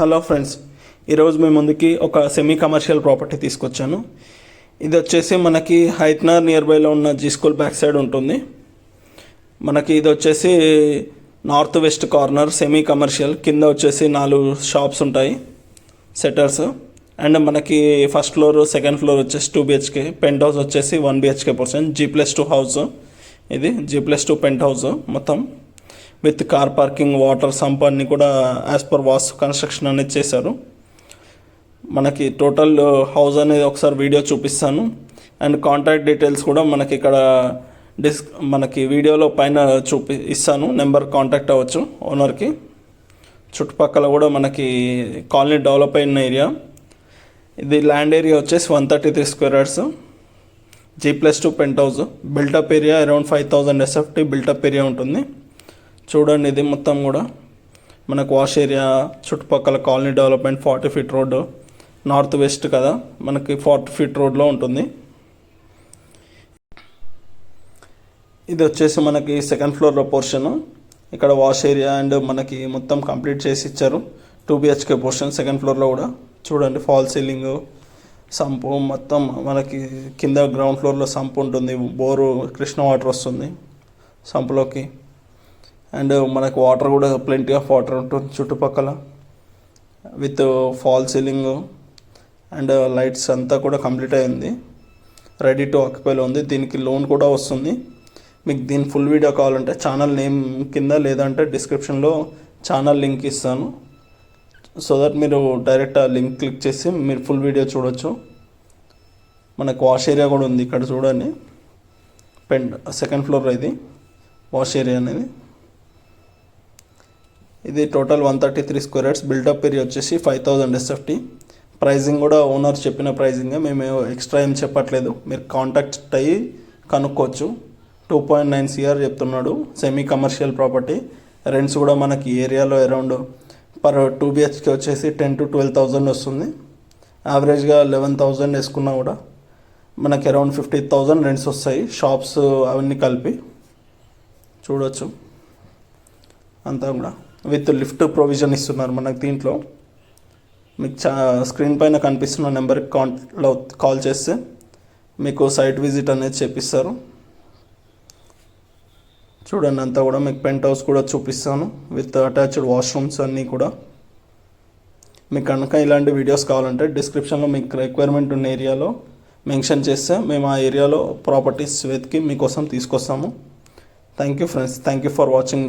Hello friends, ఈరోజు మీ ముందుకి ఒక సెమీ కమర్షియల్ ప్రాపర్టీ తీసుకొచ్చాను. ఇది వచ్చేసి మనకి హైత్నగర్ నియర్ బైలో ఉన్న జీ స్కూల్ బ్యాక్ సైడ్ ఉంటుంది. మనకి ఇది వచ్చేసి north west corner semi commercial. కింద వచ్చేసి 4 షాప్స్ ఉంటాయి, సెటర్స్. అండ్ మనకి ఫస్ట్ ఫ్లోర్ సెకండ్ ఫ్లోర్ వచ్చేసి 2 BHK, పెంట్ హౌస్ వచ్చేసి 1 BHK పోర్షన్, G+2 హౌస్. ఇది G+2 పెంట్ హౌస్ మొత్తం with car parking, water sump అన్నీ కూడా యాజ్ పర్ వాస్ కన్స్ట్రక్షన్ అనేది చేశారు. మనకి టోటల్ హౌస్ అనేది ఒకసారి వీడియో చూపిస్తాను. అండ్ కాంటాక్ట్ డీటెయిల్స్ కూడా మనకి ఇక్కడ మనకి వీడియోలో పైన ఇస్తాను. నెంబర్ కాంటాక్ట్ అవ్వచ్చు ఓనర్కి. చుట్టుపక్కల కూడా మనకి కాలనీ డెవలప్ అయిన ఏరియా. ఇది ల్యాండ్ ఏరియా వచ్చేసి 133 square yards, G+2 penthouse. Built up area around 5000 SFT built up area ఉంటుంది. చూడండి, ఇది మొత్తం కూడా మనకు వాష్ ఏరియా, చుట్టుపక్కల colony development, 40 feet road, north west కదా మనకి 40 feet రోడ్లో ఉంటుంది. ఇది వచ్చేసి మనకి సెకండ్ ఫ్లోర్లో పోర్షను. ఇక్కడ వాష్ ఏరియా అండ్ మనకి మొత్తం కంప్లీట్ చేసి ఇచ్చారు. 2 BHK పోర్షన్ సెకండ్ ఫ్లోర్లో కూడా. చూడండి, ఫాల్ సీలింగ్, సంపు మొత్తం మనకి కింద గ్రౌండ్ ఫ్లోర్లో సంపు ఉంటుంది. బోరు కృష్ణ వాటర్ వస్తుంది సంపులోకి. అండ్ మనకు వాటర్ కూడా ప్లెంటీ ఆఫ్ వాటర్ ఉంటుంది చుట్టుపక్కల, with fall ceiling and lights అంతా కూడా కంప్లీట్ అయింది. రెడీ టు ఆక్యుపైలో ఉంది. దీనికి లోన్ కూడా వస్తుంది. మీకు దీని ఫుల్ వీడియో కావాలంటే ఛానల్ నేమ్ కింద లేదంటే డిస్క్రిప్షన్లో ఛానల్ లింక్ ఇస్తాను. సో దట్ మీరు డైరెక్ట్ ఆ లింక్ క్లిక్ చేసి మీరు ఫుల్ వీడియో చూడొచ్చు. మనకు వాష్ ఏరియా కూడా ఉంది ఇక్కడ చూడండి. సెకండ్ ఫ్లోర్ ఇది వాష్ ఏరియా అనేది. ఇది total 133 square yards. Built up area వచ్చేసి 5000 SFT. ప్రైజింగ్ కూడా ఓనర్ చెప్పిన ప్రైజింగే, మేము ఎక్స్ట్రా ఏం చెప్పట్లేదు. మీరు కాంటాక్ట్ అయ్యి కనుక్కోవచ్చు. 2.9 CR చెప్తున్నాడు. Semi commercial property. రెంట్స్ కూడా మనకి ఏరియాలో అరౌండ్ పర్ 2 BHK వచ్చేసి 10 to 12,000 వస్తుంది. యావరేజ్గా 11,000 వేసుకున్నా కూడా మనకి అరౌండ్ 50,000 రెంట్స్ వస్తాయి, షాప్స్ అవన్నీ కలిపి. చూడవచ్చు అంతా కూడా విత్ లిఫ్ట్ ప్రొవిజన్ ఇస్తున్నారు మనకు దీంట్లో. మీకు స్క్రీన్ పైన కనిపిస్తున్న నెంబర్కి కాల్ చేస్తే మీకు సైట్ విజిట్ అనేది చేపిస్తారు. చూడండి, అంతా కూడా మీకు పెంట్ హౌస్ కూడా చూపిస్తాను విత్ అటాచ్డ్ వాష్రూమ్స్ అన్నీ కూడా. మీకు కనుక ఇలాంటి వీడియోస్ కావాలంటే డిస్క్రిప్షన్లో మీకు రిక్వైర్మెంట్ ఉన్న ఏరియాలో మెన్షన్ చేస్తే మేము ఆ ఏరియాలో ప్రాపర్టీస్ వెతికి మీకోసం తీసుకొస్తాము. Thank you friends, thank you for watching.